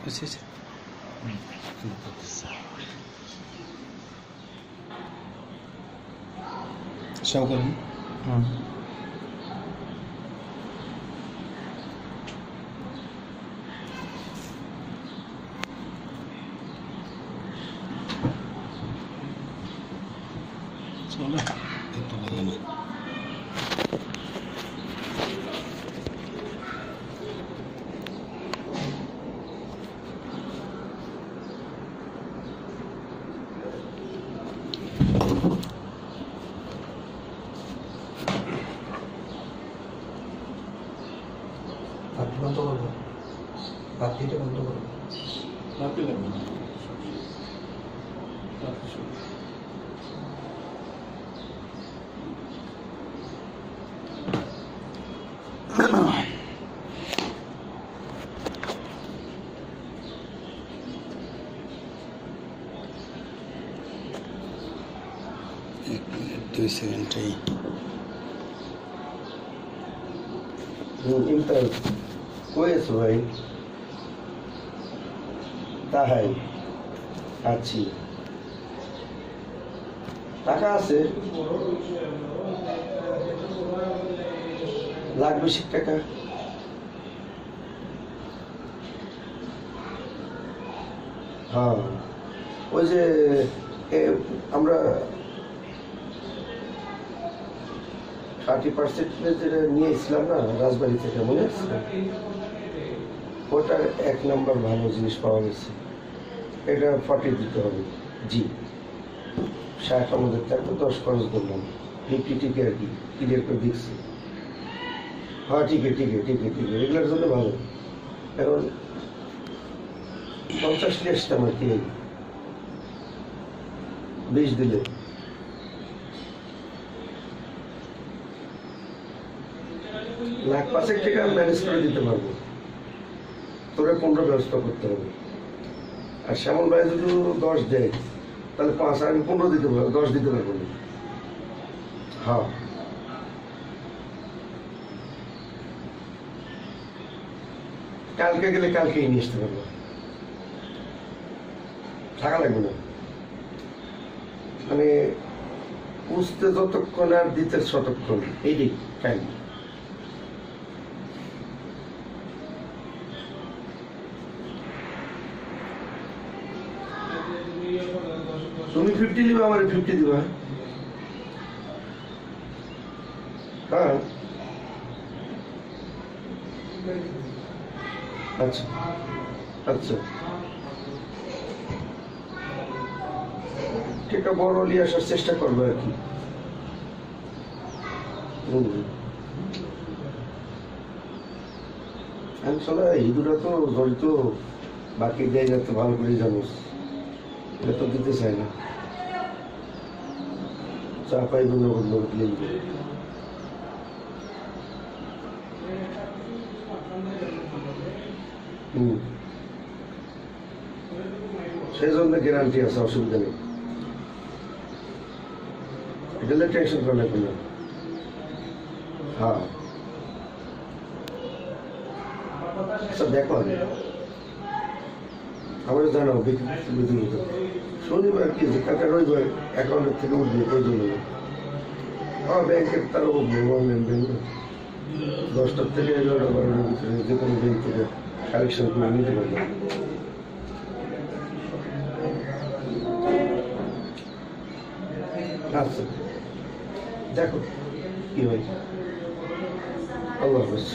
বুঝেছি। সব করুন। চলো একটু বলে না। বাতি বন্ধ করবো, বাতিটা বন্ধ করবো, বাতি লাগবে না। এক মিনিট 2 সেকেন্ডটাই। ইমতাজ কয়েছো ভাই? তাহাই আছি, টাকা আছে, লাগবে 60 টাকা। হ্যাঁ, ওই যে আমরা 30% যেটা নিয়েছিলাম না রাজবাড়ি থেকে, মনে আছে? ওটার 1 নম্বর ভালো জিনিস পাওয়া গেছে, এটা 40 দিতে হবে। জি, 60 আমাদের থাকতো, 10 খরচ করলাম, 50 টিকে আর কি ক্লিয়ার করে দেখছি। হ্যাঁ ঠিক আছে, এগুলোর জন্য ভালো। এখন 50 নিয়ে আসতাম আর কি, 20 দিলে। লাখ 5 টাকা ম্যানেজ করে দিতে পারবো, তোরা 15 ব্যবস্থা করতে হবে। আর শ্যামল ভাই যদি 10 দেয় তাহলে 5, আমি 15 দিতে পারবো, 10 দিতে পারবো না। হ্যাঁ, কালকে গেলে কালকেই নিয়ে আসতে পারবো, টাকা লাগবে না। মানে বুঝতে যতক্ষণ আর দিতে ততক্ষণ, এইটাই টাইম। তুমি 50 নিবে, আমার 50 দিবা। হ্যাঁ আচ্ছা আচ্ছা, এটা বড় নিয়ে আসার চেষ্টা করবো আর কি। আমি চলা হিন্দুরা তো জড়িত, বাকি জায়গা তো ভালো করে জানোস, এটা তো দিতে চায় না, চা পাইব না বন্ধ লিখবে। সেই জন্য গ্যারান্টি আছে, অসুবিধা নেই, এটা টেনশন করা লাগবে না। হ্যাঁ আচ্ছা, দেখো আমার জানাও শনিবার কি আছে, কালকে রবিবার অ্যাকাউন্টের থেকে উঠবে, প্রয়োজন নেই। হ্যাঁ, ব্যাংকের তারও উঠবে, অনলাইন ব্যাংক 10টার থেকে 11টা 12টার ভিতরে যে কোনো ব্যাংক থেকে কালেকশন করে নিতে পারবে। আচ্ছা দেখো কি হয়। আল্লাহ হাফেজ।